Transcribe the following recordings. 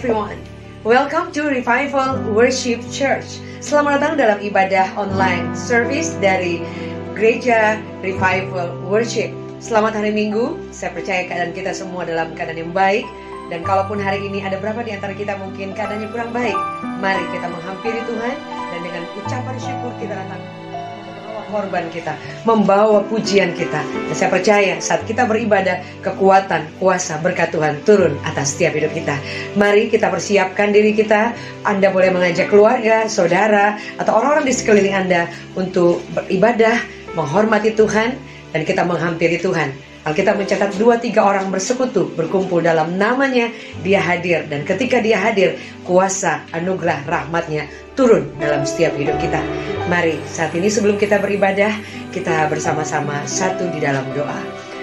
everyone, welcome to Revival Worship Church. Selamat datang dalam ibadah online service dari Gereja Revival Worship. Selamat hari Minggu, saya percaya keadaan kita semua dalam keadaan yang baik. Dan kalaupun hari ini ada berapa di antara kita mungkin keadaannya kurang baik, mari kita menghampiri Tuhan dan dengan ucapan syukur kita datang korban kita, membawa pujian kita. Dan saya percaya saat kita beribadah, kekuatan, kuasa, berkat Tuhan turun atas setiap hidup kita. Mari kita persiapkan diri kita. Anda boleh mengajak keluarga, saudara, atau orang-orang di sekeliling Anda untuk beribadah, menghormati Tuhan, dan kita menghampiri Tuhan. Alkitab mencatat 2-3 orang bersekutu, berkumpul dalam namanya, dia hadir. Dan ketika dia hadir, kuasa, anugerah, rahmatnya turun dalam setiap hidup kita. Mari saat ini sebelum kita beribadah, kita bersama-sama satu di dalam doa.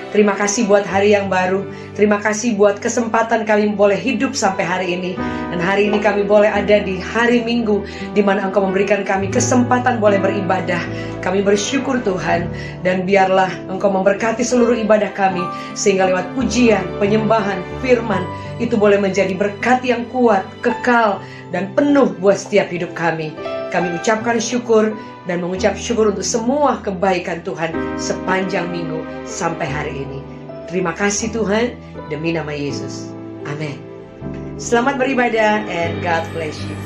Terima kasih buat hari yang baru. Terima kasih buat kesempatan kami boleh hidup sampai hari ini. Dan hari ini kami boleh ada di hari Minggu, di mana Engkau memberikan kami kesempatan boleh beribadah. Kami bersyukur Tuhan. Dan biarlah Engkau memberkati seluruh ibadah kami, sehingga lewat pujian, penyembahan, firman, itu boleh menjadi berkat yang kuat, kekal, dan penuh buat setiap hidup kami. Kami ucapkan syukur dan mengucap syukur untuk semua kebaikan Tuhan sepanjang minggu sampai hari ini. Terima kasih Tuhan, demi nama Yesus. Amin. Selamat beribadah and God bless you.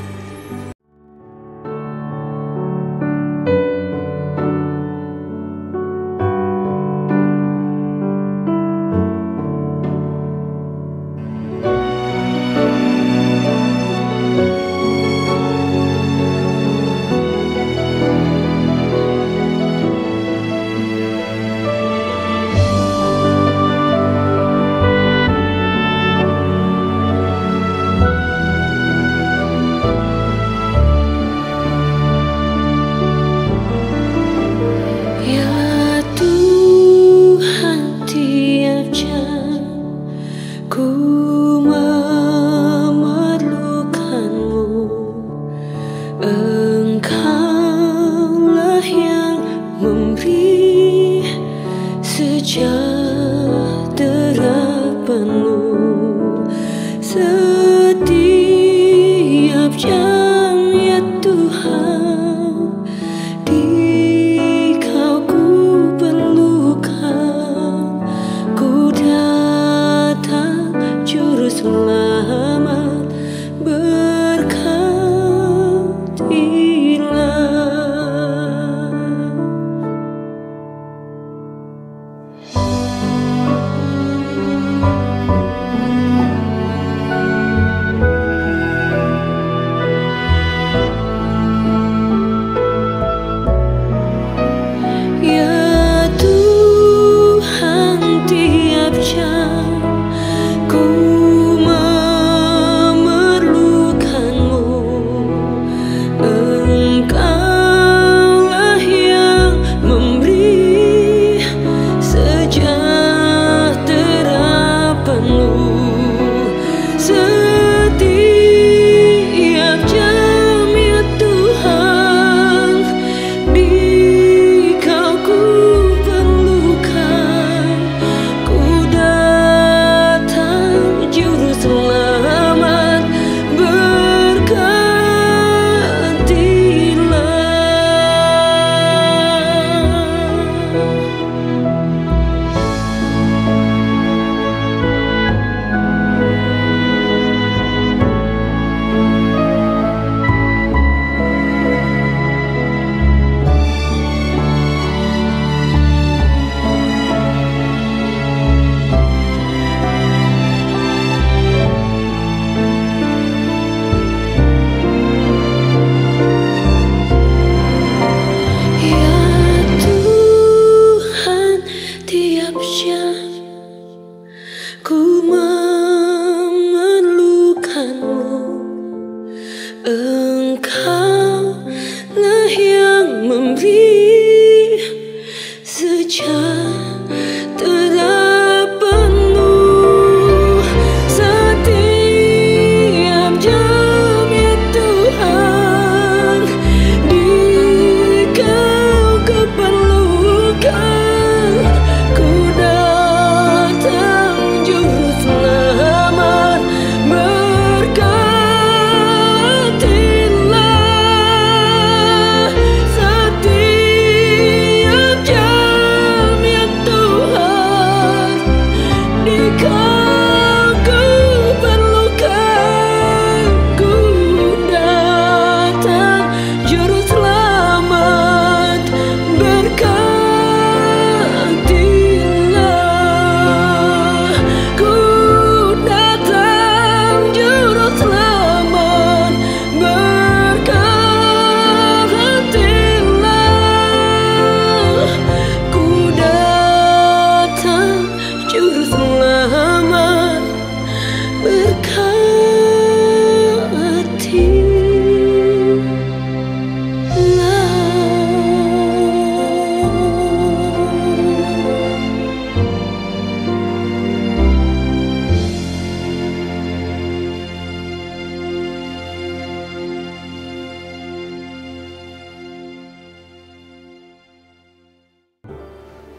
Juru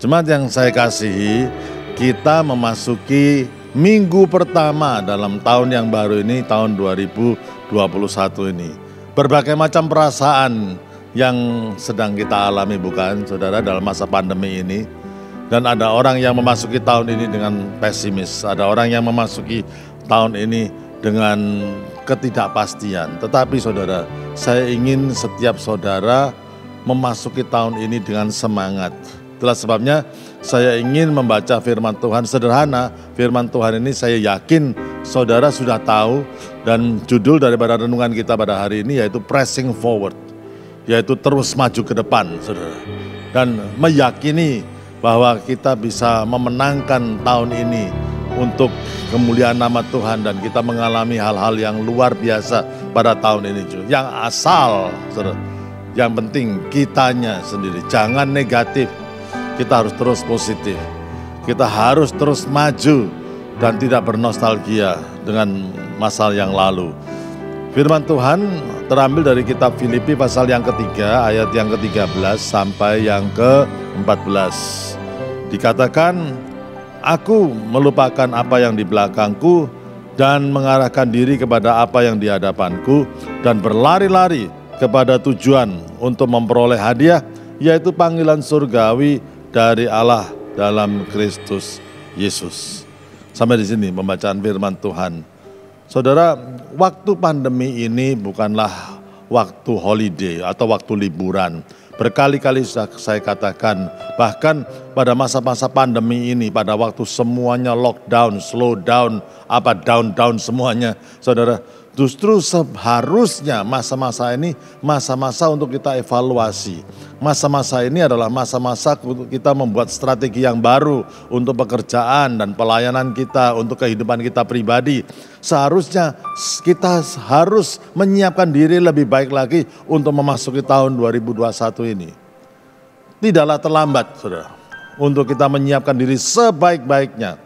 Jemaat yang saya kasihi, kita memasuki minggu pertama dalam tahun yang baru ini, tahun 2021 ini. Berbagai macam perasaan yang sedang kita alami, bukan saudara, dalam masa pandemi ini. Dan ada orang yang memasuki tahun ini dengan pesimis, ada orang yang memasuki tahun ini dengan ketidakpastian. Tetapi saudara, saya ingin setiap saudara memasuki tahun ini dengan semangat. Itulah sebabnya saya ingin membaca firman Tuhan sederhana. Firman Tuhan ini saya yakin saudara sudah tahu, dan judul daripada renungan kita pada hari ini yaitu Pressing Forward, yaitu terus maju ke depan, saudara. Dan meyakini bahwa kita bisa memenangkan tahun ini untuk kemuliaan nama Tuhan, dan kita mengalami hal-hal yang luar biasa pada tahun ini juga. Yang asal, saudara, yang penting kitanya sendiri, jangan negatif. Kita harus terus positif, kita harus terus maju dan tidak bernostalgia dengan masa yang lalu. Firman Tuhan terambil dari kitab Filipi pasal yang ketiga, ayat yang ke-13 sampai yang ke-14. Dikatakan, aku melupakan apa yang di belakangku dan mengarahkan diri kepada apa yang di hadapanku, dan berlari-lari kepada tujuan untuk memperoleh hadiah, yaitu panggilan surgawi dari Allah dalam Kristus Yesus. Sampai di sini pembacaan firman Tuhan. Saudara, waktu pandemi ini bukanlah waktu holiday atau waktu liburan. Berkali-kali saya katakan, bahkan pada masa-masa pandemi ini, pada waktu semuanya lockdown, slow down, down semuanya, saudara, justru seharusnya masa-masa ini masa-masa untuk kita evaluasi. Masa-masa ini adalah masa-masa untuk kita membuat strategi yang baru untuk pekerjaan dan pelayanan kita, untuk kehidupan kita pribadi. Seharusnya kita harus menyiapkan diri lebih baik lagi untuk memasuki tahun 2021 ini. Tidaklah terlambat, saudara, untuk kita menyiapkan diri sebaik-baiknya.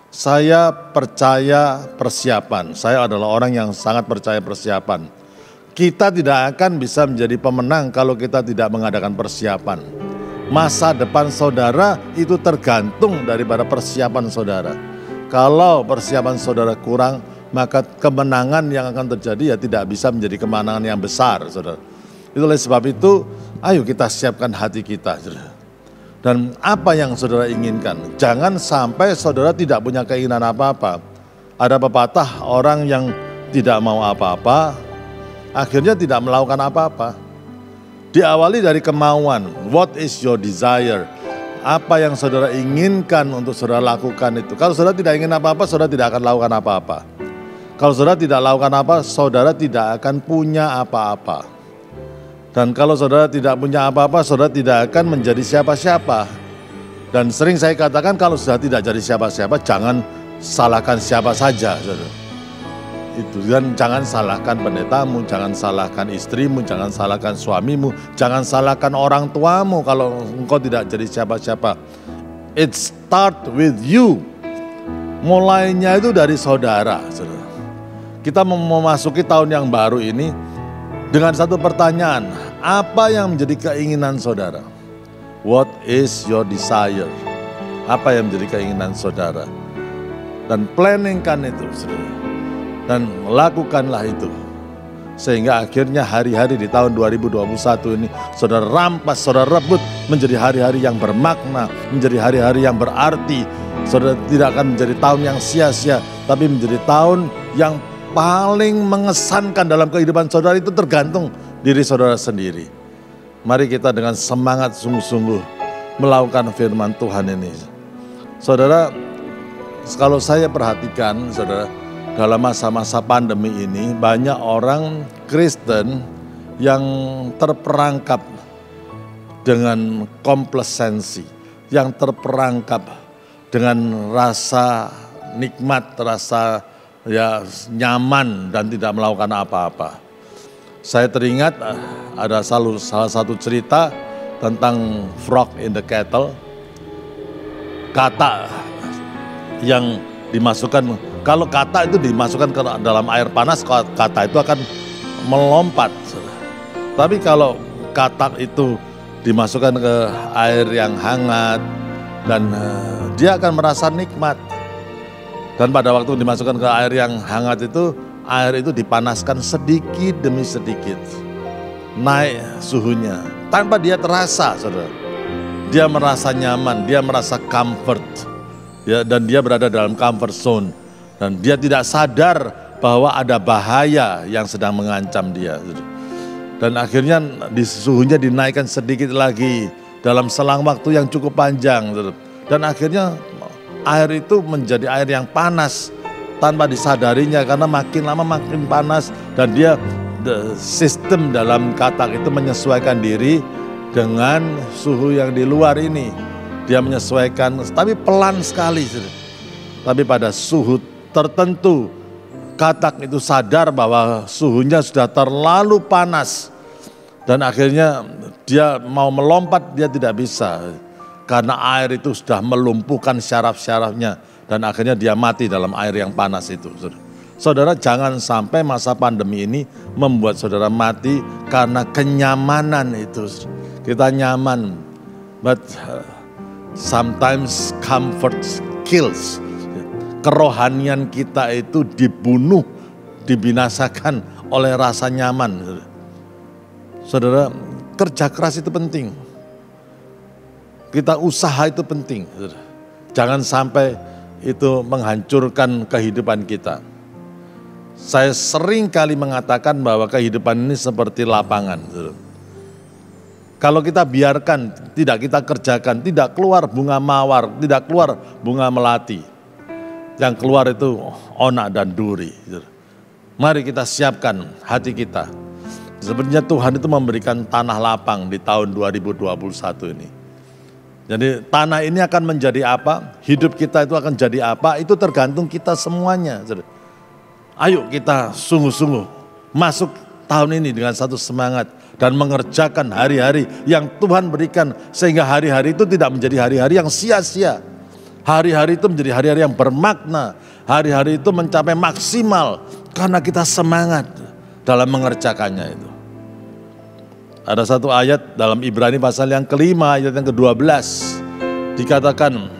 Saya percaya persiapan. Saya adalah orang yang sangat percaya persiapan. Kita tidak akan bisa menjadi pemenang kalau kita tidak mengadakan persiapan. Masa depan saudara itu tergantung daripada persiapan saudara. Kalau persiapan saudara kurang, maka kemenangan yang akan terjadi ya tidak bisa menjadi kemenangan yang besar, saudara. Itulah sebab itu, ayo kita siapkan hati kita, saudara. Dan apa yang saudara inginkan, jangan sampai saudara tidak punya keinginan apa-apa. Ada pepatah, orang yang tidak mau apa-apa, akhirnya tidak melakukan apa-apa. Diawali dari kemauan, what is your desire? Apa yang saudara inginkan untuk saudara lakukan itu. Kalau saudara tidak ingin apa-apa, saudara tidak akan lakukan apa-apa. Kalau saudara tidak lakukan apa, saudara tidak akan punya apa-apa. Dan kalau saudara tidak punya apa-apa, saudara tidak akan menjadi siapa-siapa. Dan sering saya katakan, kalau sudah tidak jadi siapa-siapa, jangan salahkan siapa saja, saudara. Itu, dan jangan salahkan pendetamu, jangan salahkan istrimu, jangan salahkan suamimu, jangan salahkan orang tuamu kalau engkau tidak jadi siapa-siapa. It start with you. Mulainya itu dari saudara, saudara. Kita memasuki tahun yang baru ini dengan satu pertanyaan, apa yang menjadi keinginan saudara? What is your desire? Apa yang menjadi keinginan saudara? Dan planningkan itu, saudara. Dan lakukanlah itu. Sehingga akhirnya hari-hari di tahun 2021 ini, saudara rampas, saudara rebut menjadi hari-hari yang bermakna, menjadi hari-hari yang berarti. Saudara tidak akan menjadi tahun yang sia-sia, tapi menjadi tahun yang paling mengesankan dalam kehidupan saudara. Itu tergantung diri saudara sendiri. Mari kita dengan semangat sungguh-sungguh melakukan firman Tuhan ini. Saudara, kalau saya perhatikan, saudara, dalam masa-masa pandemi ini banyak orang Kristen yang terperangkap dengan komplasensi, yang terperangkap dengan rasa nikmat, rasa nyaman dan tidak melakukan apa-apa. Saya teringat ada salah satu cerita tentang frog in the kettle. Kata yang dimasukkan, kalau kata itu dimasukkan ke dalam air panas, kata itu akan melompat. Tapi kalau kata itu dimasukkan ke air yang hangat, dan dia akan merasa nikmat. Dan pada waktu dimasukkan ke air yang hangat itu, air itu dipanaskan sedikit demi sedikit, naik suhunya tanpa dia terasa, saudara. Dia merasa nyaman, dia merasa comfort, ya, dan dia berada dalam comfort zone, dan dia tidak sadar bahwa ada bahaya yang sedang mengancam dia. Dan akhirnya suhunya dinaikkan sedikit lagi dalam selang waktu yang cukup panjang, dan akhirnya air itu menjadi air yang panas tanpa disadarinya, karena makin lama makin panas, dan dia sistem dalam katak itu menyesuaikan diri dengan suhu yang di luar ini. Dia menyesuaikan, tapi pelan sekali. Tapi pada suhu tertentu, katak itu sadar bahwa suhunya sudah terlalu panas, dan akhirnya dia mau melompat, dia tidak bisa. Karena air itu sudah melumpuhkan syaraf-syarafnya, dan akhirnya dia mati dalam air yang panas itu. Saudara, jangan sampai masa pandemi ini membuat saudara mati karena kenyamanan itu. Kita nyaman, but sometimes comfort kills. Kerohanian kita itu dibunuh, dibinasakan oleh rasa nyaman. Saudara, kerja keras itu penting. Kita usaha itu penting. Jangan sampai itu menghancurkan kehidupan kita. Saya sering kali mengatakan bahwa kehidupan ini seperti lapangan. Kalau kita biarkan, tidak kita kerjakan, tidak keluar bunga mawar, tidak keluar bunga melati. Yang keluar itu onak dan duri. Mari kita siapkan hati kita. Sebenarnya Tuhan itu memberikan tanah lapang di tahun 2021 ini. Jadi tanah ini akan menjadi apa, hidup kita itu akan jadi apa, itu tergantung kita semuanya. Ayo kita sungguh-sungguh masuk tahun ini dengan satu semangat dan mengerjakan hari-hari yang Tuhan berikan, sehingga hari-hari itu tidak menjadi hari-hari yang sia-sia. Hari-hari itu menjadi hari-hari yang bermakna, hari-hari itu mencapai maksimal karena kita semangat dalam mengerjakannya itu. Ada satu ayat dalam Ibrani pasal yang kelima, ayat yang ke-12. Dikatakan,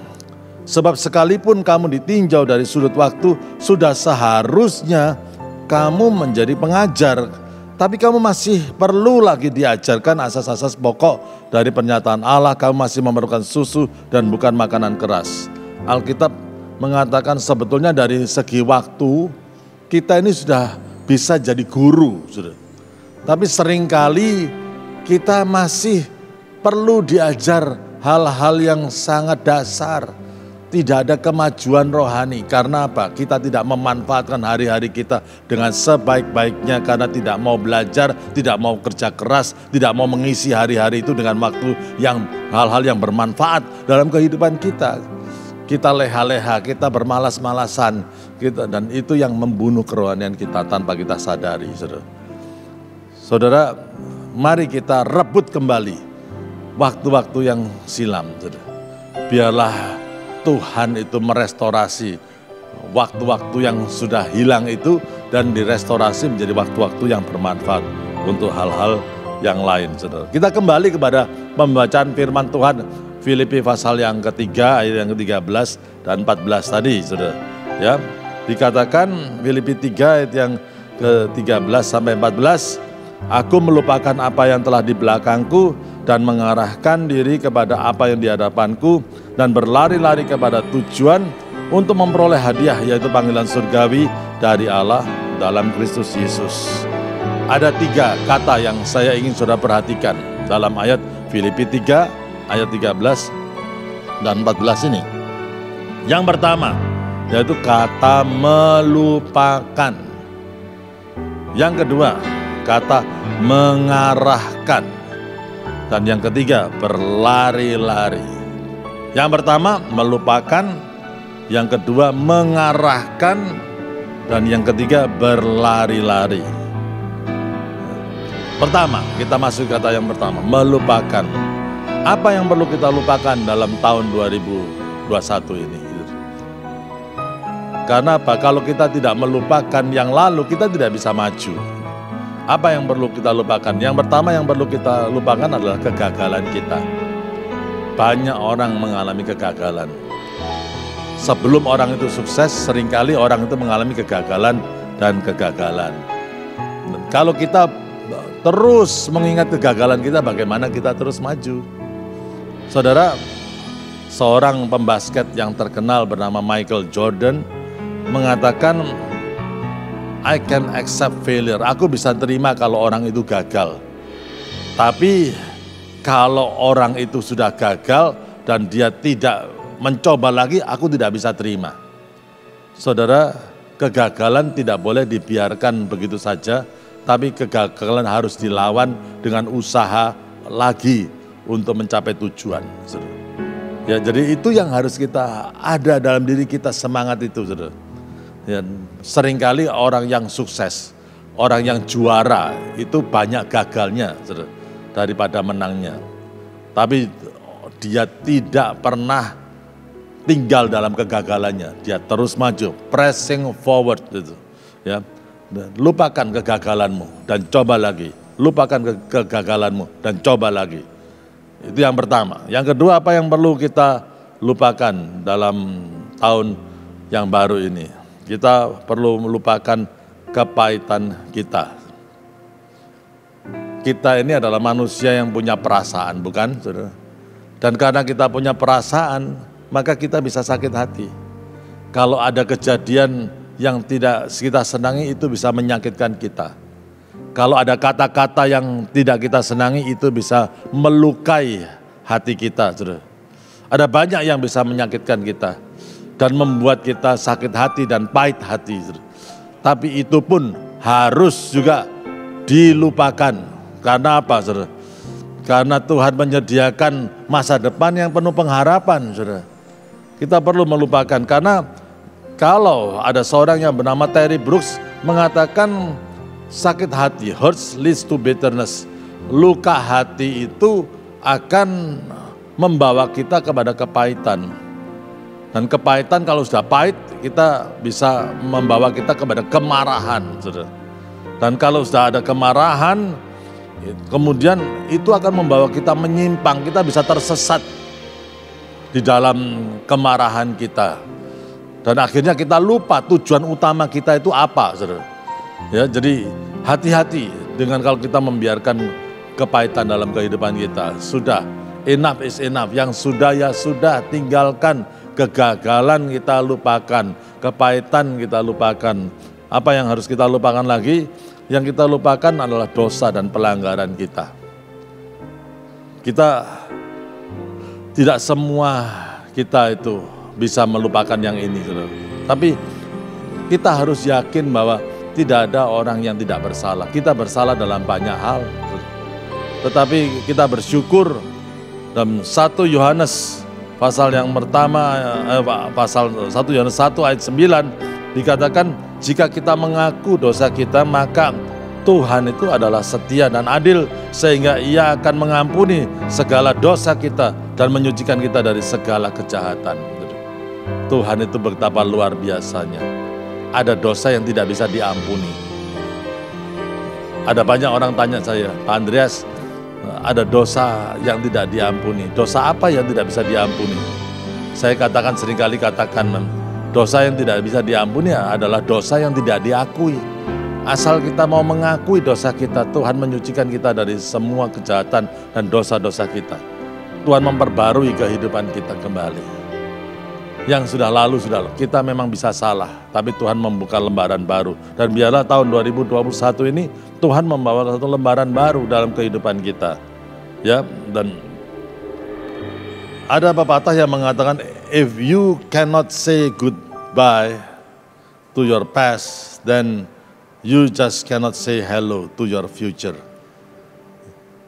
sebab sekalipun kamu ditinjau dari sudut waktu, sudah seharusnya kamu menjadi pengajar. Tapi kamu masih perlu lagi diajarkan asas-asas pokok dari pernyataan Allah. Kamu masih memerlukan susu dan bukan makanan keras. Alkitab mengatakan sebetulnya dari segi waktu, kita ini sudah bisa jadi guru. Tapi seringkali kita masih perlu diajar hal-hal yang sangat dasar. Tidak ada kemajuan rohani. Karena apa? Kita tidak memanfaatkan hari-hari kita dengan sebaik-baiknya karena tidak mau belajar, tidak mau kerja keras, tidak mau mengisi hari-hari itu dengan waktu yang hal-hal yang bermanfaat dalam kehidupan kita. Kita leha-leha, kita bermalas-malasan, dan itu yang membunuh kerohanian kita tanpa kita sadari. Saudara, mari kita rebut kembali waktu-waktu yang silam. Biarlah Tuhan itu merestorasi waktu-waktu yang sudah hilang itu, dan direstorasi menjadi waktu-waktu yang bermanfaat untuk hal-hal yang lain. Saudara, kita kembali kepada pembacaan firman Tuhan Filipi pasal yang ketiga, ayat yang ke-13 dan 14 tadi. Saudara, ya, dikatakan Filipi 3 ayat yang ke-13 sampai 14. Aku melupakan apa yang telah di belakangku dan mengarahkan diri kepada apa yang di hadapanku, dan berlari-lari kepada tujuan untuk memperoleh hadiah, yaitu panggilan surgawi dari Allah dalam Kristus Yesus. Ada 3 kata yang saya ingin saudara perhatikan dalam ayat Filipi 3 ayat 13 dan 14 ini. Yang pertama yaitu kata melupakan. Yang kedua kata mengarahkan. Dan yang ketiga berlari-lari. Yang pertama melupakan, yang kedua mengarahkan, dan yang ketiga berlari-lari. Pertama, kita masuk kata yang pertama, melupakan. Apa yang perlu kita lupakan dalam tahun 2021 ini? Karena apa? Kalau kita tidak melupakan yang lalu, kita tidak bisa maju. Apa yang perlu kita lupakan? Yang pertama yang perlu kita lupakan adalah kegagalan kita. banyak orang mengalami kegagalan. Sebelum orang itu sukses, seringkali orang itu mengalami kegagalan dan kegagalan. Dan kalau kita terus mengingat kegagalan kita, bagaimana kita terus maju? Saudara, seorang pembasket yang terkenal bernama Michael Jordan mengatakan, I can accept failure. Aku bisa terima kalau orang itu gagal. Tapi kalau orang itu sudah gagal dan dia tidak mencoba lagi, aku tidak bisa terima. Saudara, kegagalan tidak boleh dibiarkan begitu saja, tapi kegagalan harus dilawan dengan usaha lagi untuk mencapai tujuan. Ya, jadi itu yang harus kita ada dalam diri kita, semangat itu, saudara. Ya, seringkali orang yang sukses, orang yang juara itu banyak gagalnya, saudara, daripada menangnya. Tapi dia tidak pernah tinggal dalam kegagalannya, dia terus maju, pressing forward gitu. Ya, lupakan kegagalanmu dan coba lagi, lupakan kegagalanmu dan coba lagi. Itu yang pertama. Yang kedua, apa yang perlu kita lupakan dalam tahun yang baru ini? Kita perlu melupakan kepahitan kita. Kita ini adalah manusia yang punya perasaan, bukan, saudara? Dan karena kita punya perasaan, maka kita bisa sakit hati. Kalau ada kejadian yang tidak kita senangi, itu bisa menyakitkan kita. Kalau ada kata-kata yang tidak kita senangi, itu bisa melukai hati kita, saudara. Ada banyak yang bisa menyakitkan kita dan membuat kita sakit hati dan pahit hati. Tapi itu pun harus juga dilupakan. Karena apa, saudara? Karena Tuhan menyediakan masa depan yang penuh pengharapan, saudara. Kita perlu melupakan, karena kalau ada seorang yang bernama Terry Brooks mengatakan sakit hati, hurts leads to bitterness. Luka hati itu akan membawa kita kepada kepahitan. Dan kepahitan kalau sudah pahit, kita bisa membawa kita kepada kemarahan, saudara. Dan kalau sudah ada kemarahan, kemudian itu akan membawa kita menyimpang, kita bisa tersesat di dalam kemarahan kita. Dan akhirnya kita lupa tujuan utama kita itu apa, saudara. Ya, jadi hati-hati dengan kalau kita membiarkan kepahitan dalam kehidupan kita. Sudah, enough is enough. Yang sudah ya sudah, tinggalkan. Kegagalan kita lupakan, kepahitan kita lupakan. Apa yang harus kita lupakan lagi? Yang kita lupakan adalah dosa dan pelanggaran kita. Kita tidak semua kita itu bisa melupakan yang ini, saudara. Tapi kita harus yakin bahwa tidak ada orang yang tidak bersalah. Kita bersalah dalam banyak hal. Tetapi kita bersyukur dalam 1 Yohanes pasal yang pertama, pasal 1 Yohanes 1 ayat 9 dikatakan, jika kita mengaku dosa kita, maka Tuhan itu adalah setia dan adil sehingga Ia akan mengampuni segala dosa kita dan menyucikan kita dari segala kejahatan. Tuhan itu betapa luar biasanya. Ada dosa yang tidak bisa diampuni. Ada banyak orang tanya saya, Pak Andreas, ada dosa yang tidak diampuni. Dosa apa yang tidak bisa diampuni? Saya katakan, seringkali katakan, dosa yang tidak bisa diampuni adalah dosa yang tidak diakui. Asal kita mau mengakui dosa kita, Tuhan menyucikan kita dari semua kejahatan dan dosa-dosa kita. Tuhan memperbarui kehidupan kita kembali. Yang sudah lalu, kita memang bisa salah, tapi Tuhan membuka lembaran baru. Dan biarlah tahun 2021 ini Tuhan membawa satu lembaran baru dalam kehidupan kita. Ya, dan ada pepatah yang mengatakan, if you cannot say goodbye to your past, then you just cannot say hello to your future.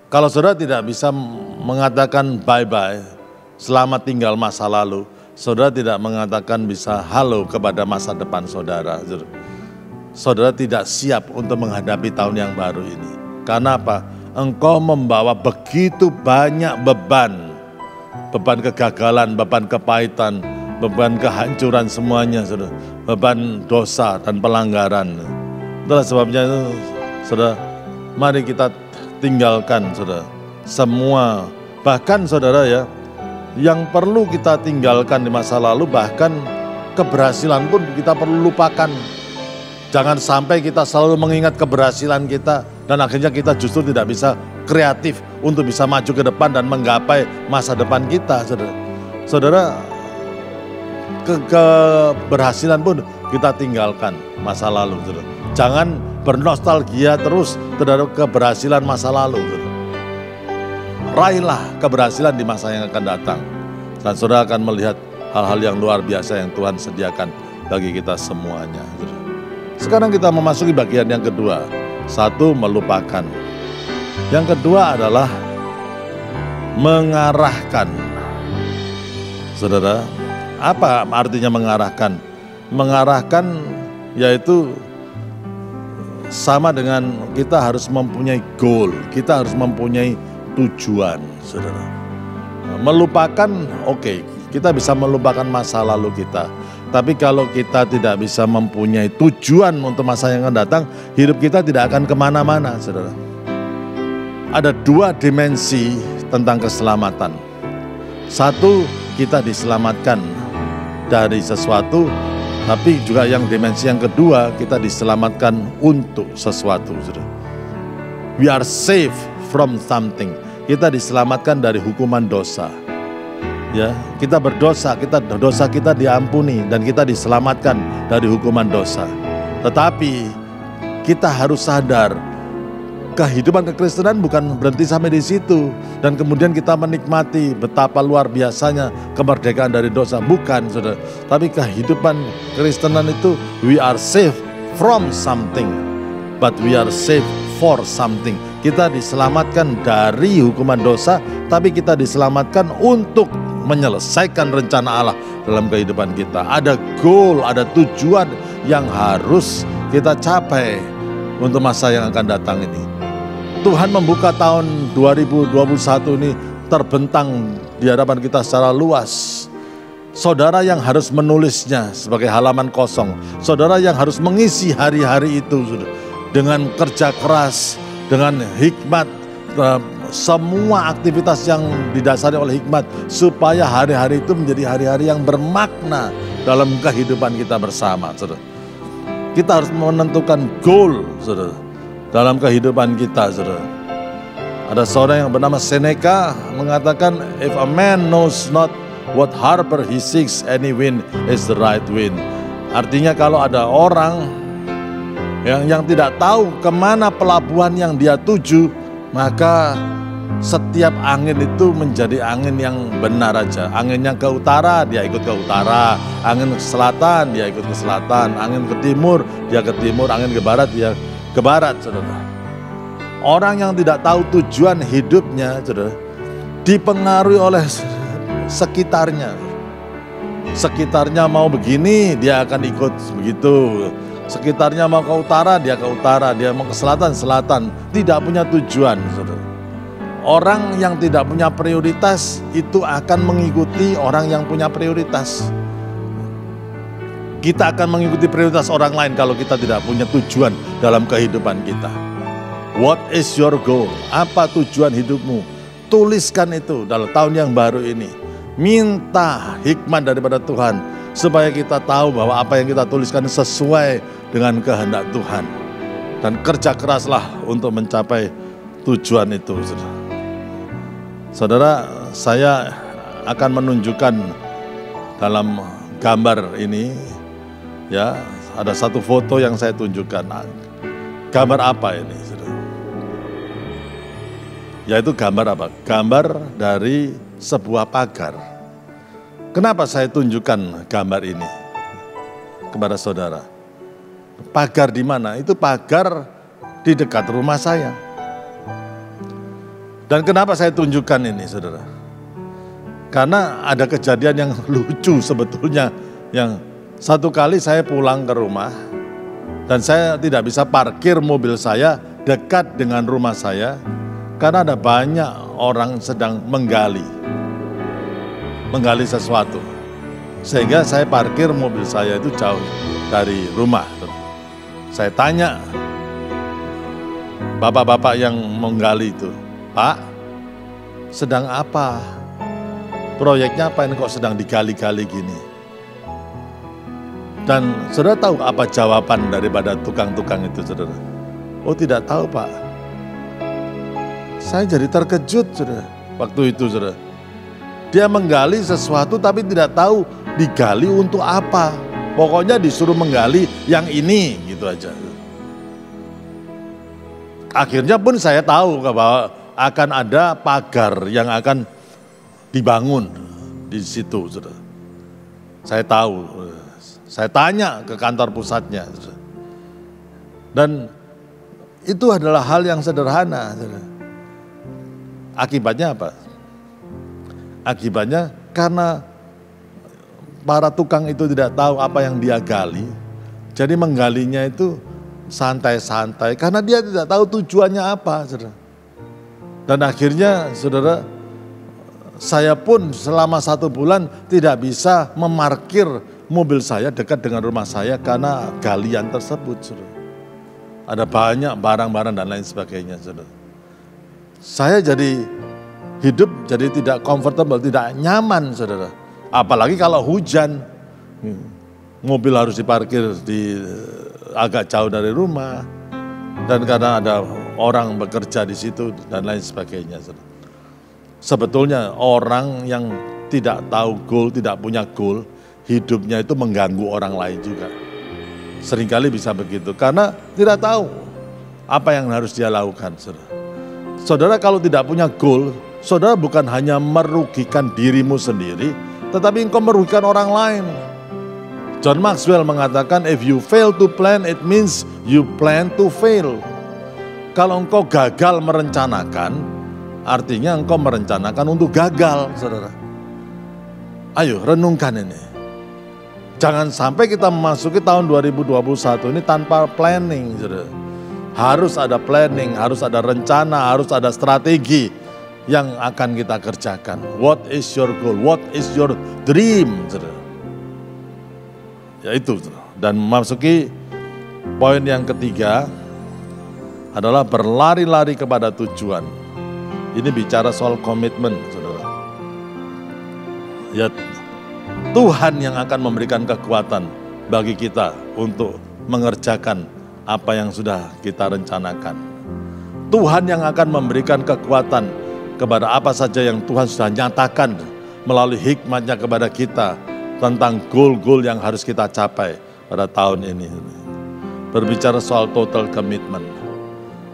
Kalau saudara tidak bisa mengatakan bye-bye, selamat tinggal masa lalu, saudara tidak mengatakan bisa halo kepada masa depan saudara. Saudara tidak siap untuk menghadapi tahun yang baru ini. Karena apa? Engkau membawa begitu banyak beban. Beban kegagalan, beban kepahitan, beban kehancuran semuanya, saudara. Beban dosa dan pelanggaran. Itulah sebabnya itu, saudara, mari kita tinggalkan, saudara. Semua, bahkan saudara ya, yang perlu kita tinggalkan di masa lalu, bahkan keberhasilan pun kita perlu lupakan. Jangan sampai kita selalu mengingat keberhasilan kita dan akhirnya kita justru tidak bisa kreatif untuk bisa maju ke depan dan menggapai masa depan kita, saudara. Saudara, keberhasilan pun kita tinggalkan masa lalu, saudara. Jangan bernostalgia terus terhadap keberhasilan masa lalu, saudara. Raihlah keberhasilan di masa yang akan datang. Dan saudara akan melihat hal-hal yang luar biasa yang Tuhan sediakan bagi kita semuanya. Sekarang kita memasuki bagian yang kedua. Satu, melupakan. Yang kedua adalah mengarahkan. Saudara, apa artinya mengarahkan? Mengarahkan yaitu sama dengan kita harus mempunyai goal, kita harus mempunyai tujuan, saudara. Melupakan, oke, kita bisa melupakan masa lalu kita. Tapi kalau kita tidak bisa mempunyai tujuan untuk masa yang akan datang, hidup kita tidak akan kemana-mana, saudara. Ada dua dimensi tentang keselamatan. Satu, kita diselamatkan dari sesuatu, tapi juga yang dimensi yang kedua, kita diselamatkan untuk sesuatu, saudara. We are safe from something. Kita diselamatkan dari hukuman dosa. Ya, kita berdosa, dosa kita diampuni dan kita diselamatkan dari hukuman dosa. Tetapi kita harus sadar kehidupan kekristenan bukan berhenti sampai di situ dan kemudian kita menikmati betapa luar biasanya kemerdekaan dari dosa, bukan, saudara. Tapi kehidupan kekristenan itu we are safe from something, but we are safe for something. Kita diselamatkan dari hukuman dosa, tapi kita diselamatkan untuk menyelesaikan rencana Allah dalam kehidupan kita. Ada goal, ada tujuan yang harus kita capai untuk masa yang akan datang ini. Tuhan membuka tahun 2021 ini terbentang di hadapan kita secara luas. Saudara yang harus menulisnya sebagai halaman kosong. Saudara yang harus mengisi hari-hari itu dengan kerja keras, dengan hikmat, semua aktivitas yang didasari oleh hikmat, supaya hari-hari itu menjadi hari-hari yang bermakna dalam kehidupan kita bersama, saudara. Kita harus menentukan goal, saudara, dalam kehidupan kita, saudara. Ada seorang yang bernama Seneca mengatakan, if a man knows not what harbor he seeks, any wind is the right wind. Artinya kalau ada orang yang tidak tahu kemana pelabuhan yang dia tuju, maka setiap angin itu menjadi angin yang benar aja. Angin yang ke utara, dia ikut ke utara. Angin ke selatan, dia ikut ke selatan. Angin ke timur, dia ke timur. Angin ke barat, dia ke barat, saudara. Orang yang tidak tahu tujuan hidupnya, saudara, dipengaruhi oleh sekitarnya. Sekitarnya mau begini, dia akan ikut begitu. Sekitarnya mau ke utara, dia ke utara. Dia mau ke selatan, selatan. Tidak punya tujuan, saudara. Orang yang tidak punya prioritas itu akan mengikuti orang yang punya prioritas. Kita akan mengikuti prioritas orang lain kalau kita tidak punya tujuan dalam kehidupan kita. What is your goal? Apa tujuan hidupmu? Tuliskan itu dalam tahun yang baru ini. Minta hikmat daripada Tuhan supaya kita tahu bahwa apa yang kita tuliskan sesuai dengan kehendak Tuhan. Dan kerja keraslah untuk mencapai tujuan itu, saudara. Saudara, saya akan menunjukkan dalam gambar ini, ya, ada satu foto yang saya tunjukkan. Gambar apa ini, saudara? Yaitu gambar apa? Gambar dari sebuah pagar. Kenapa saya tunjukkan gambar ini kepada saudara? Pagar di mana? Itu pagar di dekat rumah saya. Dan kenapa saya tunjukkan ini, saudara? Karena ada kejadian yang lucu sebetulnya. Yang satu kali saya pulang ke rumah dan saya tidak bisa parkir mobil saya dekat dengan rumah saya karena ada banyak orang sedang menggali sesuatu. Sehingga saya parkir mobil saya itu jauh dari rumah. Saya tanya bapak-bapak yang menggali itu, Pak, sedang apa? proyeknya apa ini kok sedang digali-gali gini. Dan saudara tahu apa jawaban daripada tukang-tukang itu, saudara? Oh, tidak tahu, Pak. Saya jadi terkejut, saudara, waktu itu, saudara. Dia menggali sesuatu tapi tidak tahu digali untuk apa. Pokoknya disuruh menggali yang ini, gitu aja. Akhirnya pun saya tahu bahwa akan ada pagar yang akan dibangun di situ, saudara. Saya tahu, saya tanya ke kantor pusatnya. Dan itu adalah hal yang sederhana, saudara. Akibatnya apa? Akibatnya karena para tukang itu tidak tahu apa yang dia gali, jadi menggalinya itu santai-santai karena dia tidak tahu tujuannya apa, saudara. Dan akhirnya, saudara, saya pun selama 1 bulan tidak bisa memarkir mobil saya dekat dengan rumah saya karena galian tersebut, saudara. Ada banyak barang-barang dan lain sebagainya, saudara. Saya jadi hidup jadi tidak comfortable, tidak nyaman, saudara. Apalagi kalau hujan, mobil harus diparkir di agak jauh dari rumah, dan karena ada orang bekerja di situ dan lain sebagainya, saudara. Sebetulnya orang yang tidak tahu goal, tidak punya goal, hidupnya itu mengganggu orang lain juga. Seringkali bisa begitu karena tidak tahu apa yang harus dia lakukan, saudara. Saudara kalau tidak punya goal, saudara bukan hanya merugikan dirimu sendiri, tetapi engkau merugikan orang lain. John Maxwell mengatakan, if you fail to plan, it means you plan to fail. Kalau engkau gagal merencanakan, artinya engkau merencanakan untuk gagal, saudara. Ayo renungkan ini. Jangan sampai kita memasuki tahun 2021 ini tanpa planning, saudara. Harus ada planning, harus ada rencana, harus ada strategi yang akan kita kerjakan. What is your goal? What is your dream? Ya itu. Dan memasuki poin yang ketiga adalah berlari-lari kepada tujuan. Ini bicara soal komitmen, saudara. Ya, Tuhan yang akan memberikan kekuatan bagi kita untuk mengerjakan apa yang sudah kita rencanakan. Tuhan yang akan memberikan kekuatan kepada apa saja yang Tuhan sudah nyatakan melalui hikmat-Nya kepada kita tentang goal-goal yang harus kita capai pada tahun ini. Berbicara soal total commitment.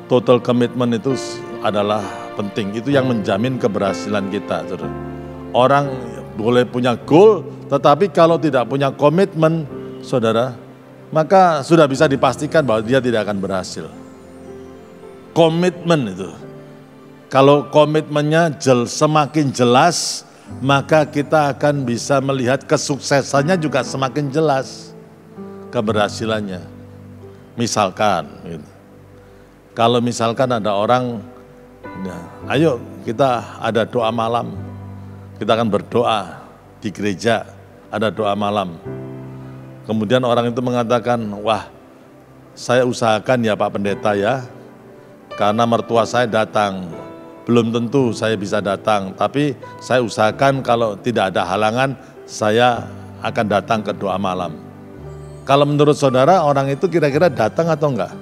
Total commitment itu adalah penting, itu yang menjamin keberhasilan kita, saudara. Orang boleh punya goal, tetapi kalau tidak punya komitmen, saudara, maka sudah bisa dipastikan bahwa dia tidak akan berhasil. Komitmen itu. Kalau komitmennya semakin jelas, maka kita akan bisa melihat kesuksesannya juga semakin jelas. Keberhasilannya. Misalkan, gitu. Kalau misalkan ada orang, ya, ayo kita ada doa malam. Kita akan berdoa di gereja, ada doa malam. Kemudian orang itu mengatakan, wah saya usahakan ya Pak Pendeta ya, karena mertua saya datang. Belum tentu saya bisa datang, tapi saya usahakan kalau tidak ada halangan, saya akan datang ke doa malam. Kalau menurut saudara, orang itu kira-kira datang atau enggak?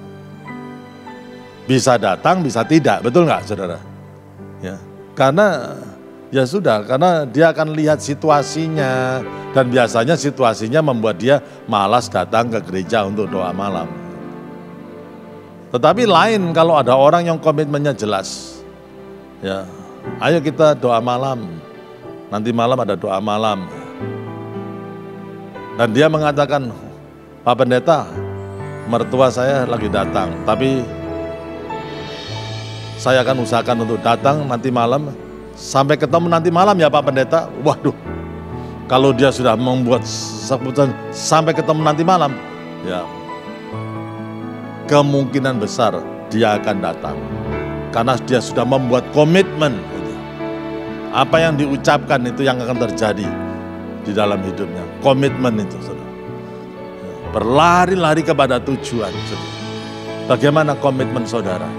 Bisa datang, bisa tidak, betul enggak saudara? Ya, karena ya sudah, karena dia akan lihat situasinya, dan biasanya situasinya membuat dia malas datang ke gereja untuk doa malam. Tetapi lain kalau ada orang yang komitmennya jelas. Ya, ayo kita doa malam. Nanti malam ada doa malam. Dan dia mengatakan, Pak Pendeta, mertua saya lagi datang, tapi saya akan usahakan untuk datang nanti malam. Sampai ketemu nanti malam ya Pak Pendeta. Waduh, kalau dia sudah membuat sebutan sampai ketemu nanti malam, ya kemungkinan besar dia akan datang. Karena dia sudah membuat komitmen. Apa yang diucapkan itu yang akan terjadi di dalam hidupnya. Komitmen itu, saudara. Berlari-lari kepada tujuan, saudara. Bagaimana komitmen saudara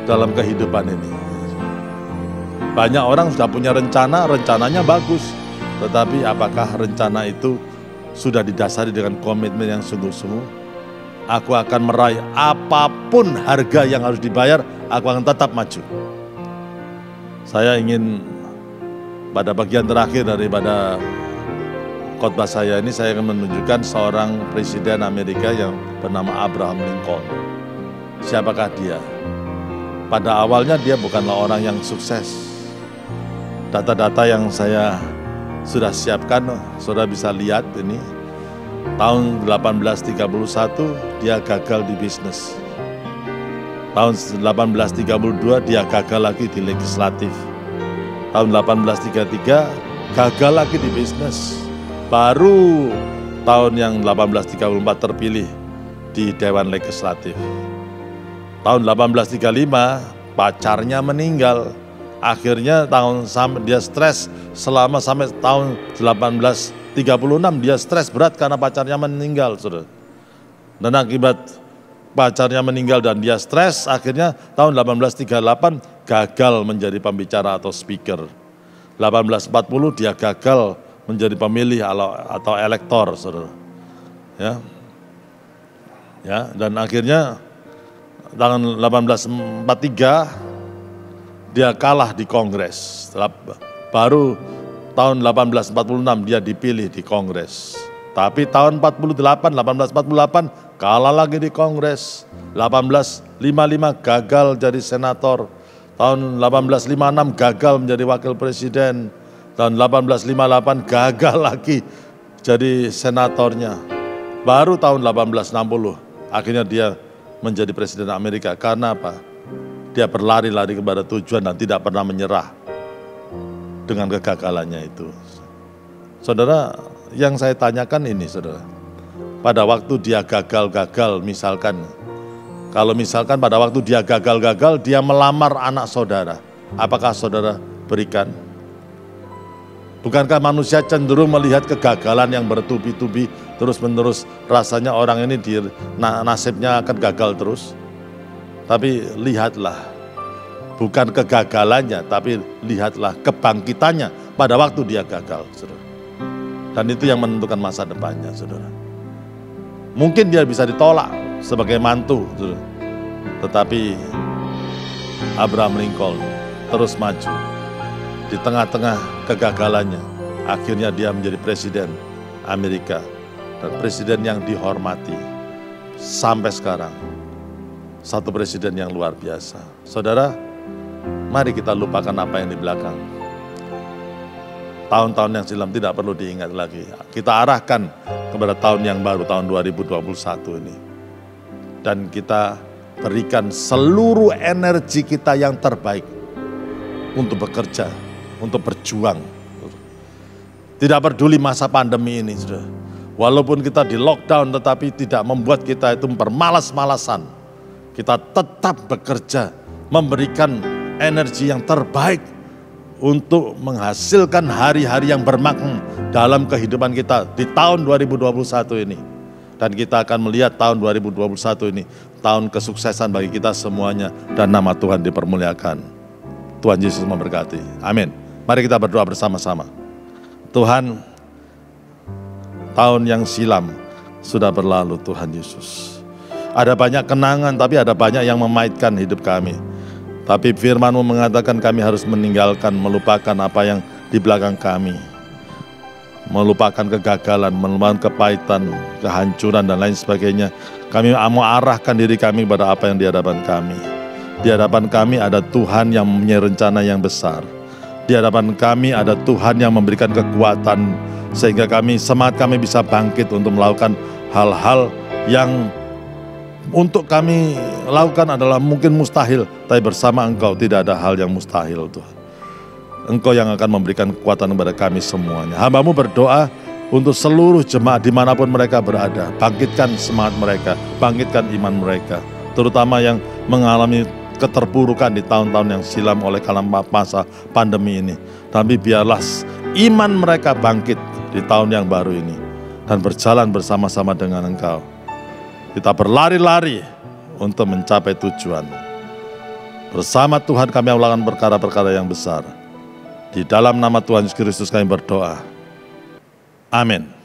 dalam kehidupan ini? Banyak orang sudah punya rencana, rencananya bagus. Tetapi apakah rencana itu sudah didasari dengan komitmen yang sungguh-sungguh? Aku akan meraih apapun harga yang harus dibayar, aku akan tetap maju. Saya ingin pada bagian terakhir daripada khotbah saya ini, saya akan menunjukkan seorang presiden Amerika yang bernama Abraham Lincoln. Siapakah dia? Pada awalnya dia bukanlah orang yang sukses. Data-data yang saya sudah siapkan, saudara bisa lihat ini. Tahun 1831 dia gagal di bisnis. Tahun 1832 dia gagal lagi di legislatif. Tahun 1833 gagal lagi di bisnis. Baru tahun yang 1834 terpilih di Dewan Legislatif. Tahun 1835 pacarnya meninggal. Akhirnya dia stres selama sampai tahun 1836 dia stres berat karena pacarnya meninggal, saudara. Dan akibat pacarnya meninggal dan dia stres, akhirnya tahun 1838 gagal menjadi pembicara atau speaker. 1840 dia gagal menjadi pemilih atau elektor, saudara. Ya, dan akhirnya tahun 1843 dia kalah di Kongres. Baru tahun 1846 dia dipilih di Kongres. Tapi tahun 1848 kalah lagi di Kongres. 1855 gagal jadi senator. Tahun 1856 gagal menjadi wakil presiden. Tahun 1858 gagal lagi jadi senatornya. Baru tahun 1860 akhirnya dia menjadi presiden Amerika. Karena apa? Dia berlari-lari kepada tujuan dan tidak pernah menyerah dengan kegagalannya itu. Saudara, yang saya tanyakan ini, saudara. Pada waktu dia gagal-gagal, misalkan, kalau misalkan pada waktu dia gagal-gagal, dia melamar anak saudara, apakah saudara berikan? Bukankah manusia cenderung melihat kegagalan yang bertubi-tubi, terus-menerus rasanya orang ini nasibnya akan gagal terus? Tapi lihatlah, bukan kegagalannya, tapi lihatlah kebangkitannya pada waktu dia gagal, saudara. Dan itu yang menentukan masa depannya, saudara. Mungkin dia bisa ditolak sebagai mantu, saudara. Tetapi Abraham Lincoln terus maju. Di tengah-tengah kegagalannya, akhirnya dia menjadi presiden Amerika. Dan presiden yang dihormati sampai sekarang. Satu presiden yang luar biasa. Saudara, mari kita lupakan apa yang di belakang. Tahun-tahun yang silam tidak perlu diingat lagi. Kita arahkan kepada tahun yang baru, tahun 2021 ini. Dan kita berikan seluruh energi kita yang terbaik untuk bekerja, untuk berjuang. Tidak peduli masa pandemi ini, saudara. Walaupun kita di lockdown, tetapi tidak membuat kita itu bermalas-malasan. Kita tetap bekerja, memberikan energi yang terbaik untuk menghasilkan hari-hari yang bermakna dalam kehidupan kita di tahun 2021 ini. Dan kita akan melihat tahun 2021 ini, tahun kesuksesan bagi kita semuanya, dan nama Tuhan dipermuliakan. Tuhan Yesus memberkati. Amin. Mari kita berdoa bersama-sama. Tuhan, tahun yang silam sudah berlalu, Tuhan Yesus. Ada banyak kenangan, tapi ada banyak yang memaitkan hidup kami. Tapi firman-Mu mengatakan kami harus meninggalkan, melupakan apa yang di belakang kami. Melupakan kegagalan, melupakan kepahitan, kehancuran, dan lain sebagainya. Kami mau arahkan diri kami pada apa yang di hadapan kami. Di hadapan kami ada Tuhan yang mempunyai rencana yang besar. Di hadapan kami ada Tuhan yang memberikan kekuatan, sehingga semangat kami bisa bangkit untuk melakukan hal-hal yang untuk kami lakukan adalah mungkin mustahil, tapi bersama Engkau tidak ada hal yang mustahil, Tuhan. Engkau yang akan memberikan kekuatan kepada kami semuanya. Hamba-Mu berdoa untuk seluruh jemaat dimanapun mereka berada. Bangkitkan semangat mereka, bangkitkan iman mereka. Terutama yang mengalami keterpurukan di tahun-tahun yang silam oleh karena masa pandemi ini. Tapi biarlah iman mereka bangkit di tahun yang baru ini. Dan berjalan bersama-sama dengan Engkau. Kita berlari-lari untuk mencapai tujuan. Bersama Tuhan kami melakukan perkara-perkara yang besar. Di dalam nama Tuhan Yesus Kristus kami berdoa. Amin.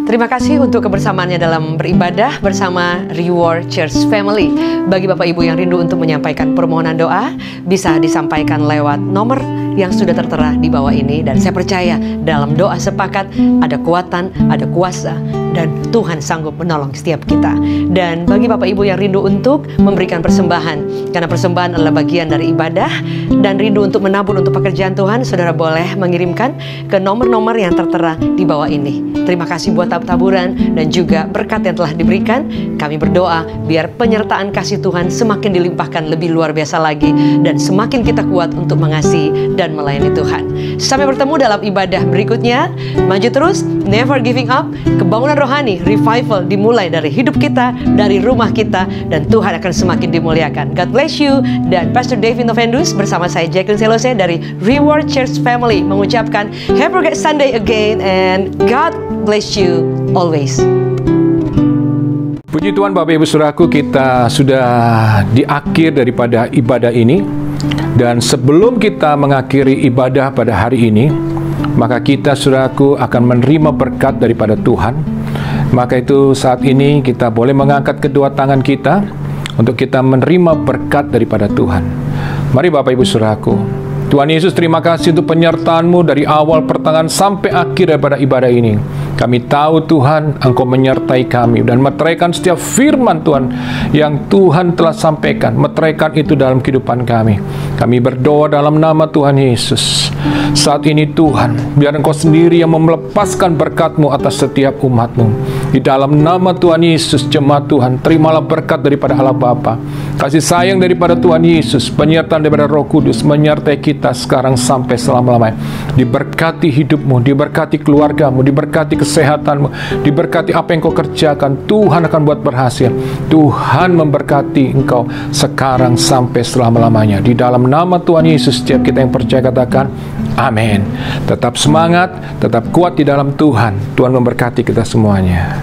Terima kasih untuk kebersamaannya dalam beribadah bersama Reward Church Family. Bagi Bapak Ibu yang rindu untuk menyampaikan permohonan doa, bisa disampaikan lewat nomor yang sudah tertera di bawah ini. Dan saya percaya dalam doa sepakat ada kekuatan, ada kuasa, dan Tuhan sanggup menolong setiap kita. Dan bagi Bapak Ibu yang rindu untuk memberikan persembahan, karena persembahan adalah bagian dari ibadah, dan rindu untuk menabur untuk pekerjaan Tuhan, saudara boleh mengirimkan ke nomor-nomor yang tertera di bawah ini. Terima kasih buat taburan dan juga berkat yang telah diberikan. Kami berdoa biar penyertaan kasih Tuhan semakin dilimpahkan lebih luar biasa lagi, dan semakin kita kuat untuk mengasihi dan melayani Tuhan. Sampai bertemu dalam ibadah berikutnya. Maju terus, never giving up. Kebangunan rohani, revival dimulai dari hidup kita, dari rumah kita, dan Tuhan akan semakin dimuliakan. God bless you. Dan Pastor David Novendus bersama saya Jacqueline Selose dari Reward Church Family mengucapkan Have a great Sunday again, and God bless you always. Puji Tuhan, Bapak Ibu Saudaraku, kita sudah di akhir daripada ibadah ini. Dan sebelum kita mengakhiri ibadah pada hari ini, maka kita, saudaraku, akan menerima berkat daripada Tuhan. Maka itu saat ini kita boleh mengangkat kedua tangan kita untuk kita menerima berkat daripada Tuhan. Mari Bapak Ibu Saudaraku. Tuhan Yesus, terima kasih untuk penyertaan-Mu dari awal pertengahan sampai akhir daripada ibadah ini. Kami tahu Tuhan, Engkau menyertai kami dan meteraikan setiap firman Tuhan yang Tuhan telah sampaikan. Meteraikan itu dalam kehidupan kami. Kami berdoa dalam nama Tuhan Yesus. Saat ini Tuhan, biar Engkau sendiri yang melepaskan berkat-Mu atas setiap umat-Mu. Di dalam nama Tuhan Yesus, jemaat Tuhan, terimalah berkat daripada Allah Bapa, kasih sayang daripada Tuhan Yesus, penyertaan daripada Roh Kudus menyertai kita sekarang sampai selama-lamanya. Diberkati hidupmu, diberkati keluargamu, diberkati kesehatanmu, diberkati apa yang kau kerjakan. Tuhan akan buat berhasil. Tuhan memberkati engkau sekarang sampai selama-lamanya. Di dalam nama Tuhan Yesus, setiap kita yang percaya katakan amin. Tetap semangat, tetap kuat di dalam Tuhan. Tuhan memberkati kita semuanya.